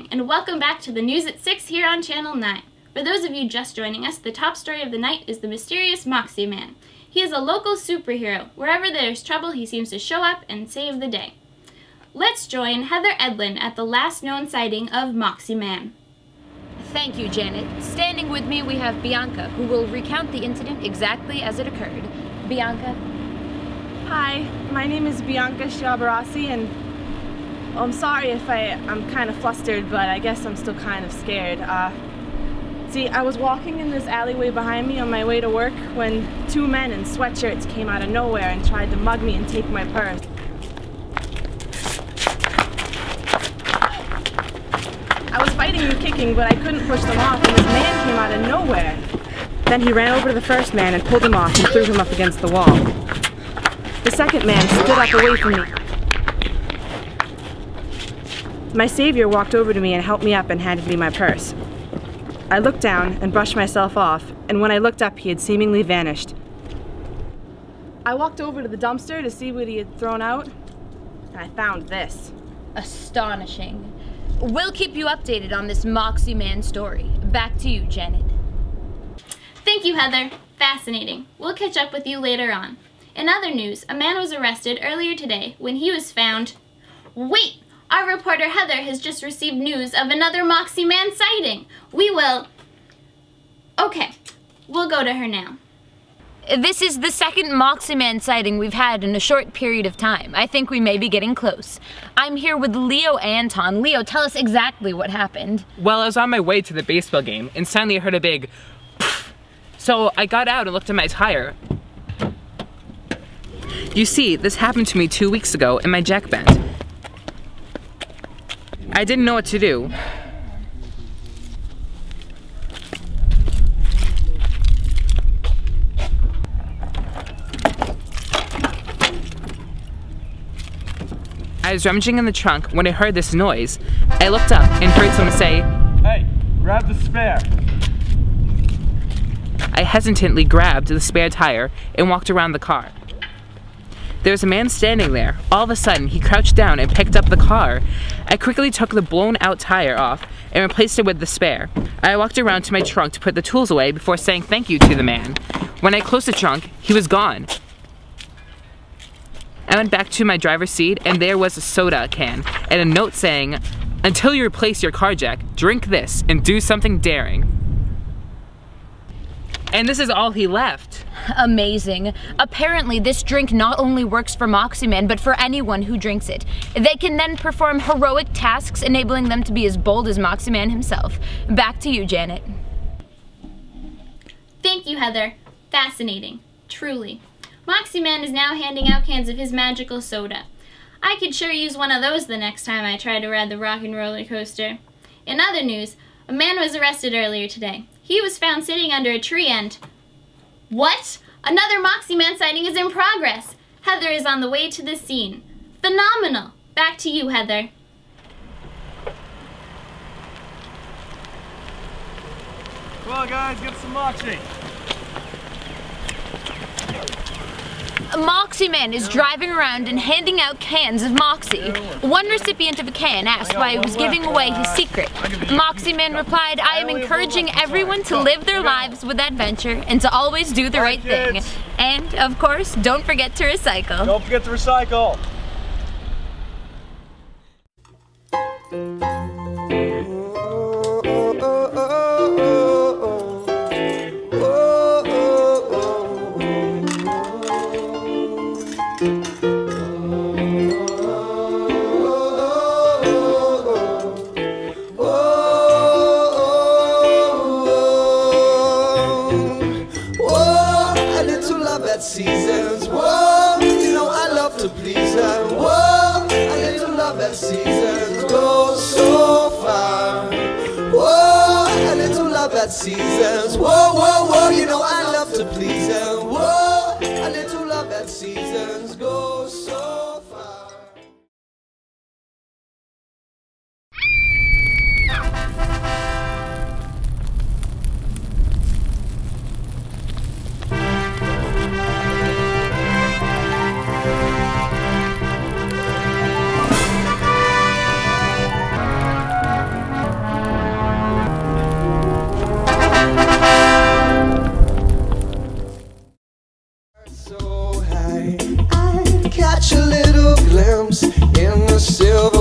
evening, and welcome back to the News at 6 here on Channel 9. For those of you just joining us, the top story of the night is the mysterious Moxie Man. He is a local superhero. Wherever there's trouble, he seems to show up and save the day. Let's join Heather Edlin at the last known sighting of Moxie Man. Thank you, Janet. Standing with me, we have Bianca, who will recount the incident exactly as it occurred. Bianca? Hi, my name is Bianca Sciabarassi, and I'm sorry if I'm kind of flustered, but I guess I'm still kind of scared. See, I was walking in this alleyway behind me on my way to work when two men in sweatshirts came out of nowhere and tried to mug me and take my purse. I was fighting and kicking, but I couldn't push them off, and this man came out of nowhere. Then he ran over to the first man and pulled him off and threw him up against the wall. The second man stood up away from me. My savior walked over to me and helped me up and handed me my purse. I looked down and brushed myself off, and when I looked up, he had seemingly vanished. I walked over to the dumpster to see what he had thrown out, and I found this. Astonishing. We'll keep you updated on this Moxie Man story. Back to you, Janet. Thank you, Heather. Fascinating. We'll catch up with you later on. In other news, a man was arrested earlier today when he was found... Wait! Our reporter Heather has just received news of another Moxie Man sighting. Okay, we'll go to her now. This is the second Moxie Man sighting we've had in a short period of time. I think we may be getting close. I'm here with Leo Anton. Leo, tell us exactly what happened. Well, I was on my way to the baseball game, and suddenly I heard a big pfft. So I got out and looked at my tire. You see, this happened to me 2 weeks ago, and my jack bent. I didn't know what to do. I was rummaging in the trunk when I heard this noise. I looked up and heard someone say, "Hey, grab the spare." I hesitantly grabbed the spare tire and walked around the car. There was a man standing there. All of a sudden, he crouched down and picked up the car. I quickly took the blown out tire off and replaced it with the spare. I walked around to my trunk to put the tools away before saying thank you to the man. When I closed the trunk, he was gone. I went back to my driver's seat and there was a soda can and a note saying, "Until you replace your car jack, drink this and do something daring." And this is all he left. Amazing. Apparently, this drink not only works for Moxie Man, but for anyone who drinks it. They can then perform heroic tasks, enabling them to be as bold as Moxie Man himself. Back to you, Janet. Thank you, Heather. Fascinating. Truly. Moxie Man is now handing out cans of his magical soda. I could sure use one of those the next time I try to ride the rock and roller coaster. In other news, a man was arrested earlier today. He was found sitting under a tree and... What? Another Moxie Man sighting is in progress. Heather is on the way to the scene. Phenomenal. Back to you, Heather. Come on, guys, get some Moxie. Moxie Man is driving around and handing out cans of Moxie. One recipient of a can asked why he was giving away his secret. Moxie Man replied, "I am encouraging everyone to live their lives with adventure and to always do the right thing. And, of course, don't forget to recycle." Don't forget to recycle. Seasons, whoa, you know I love to please her. Whoa, a little love at seasons goes so far. Whoa, a little love at seasons. Whoa, whoa, whoa, you know I love to please her. Whoa, a little love at seasons goes so far. gems in the silver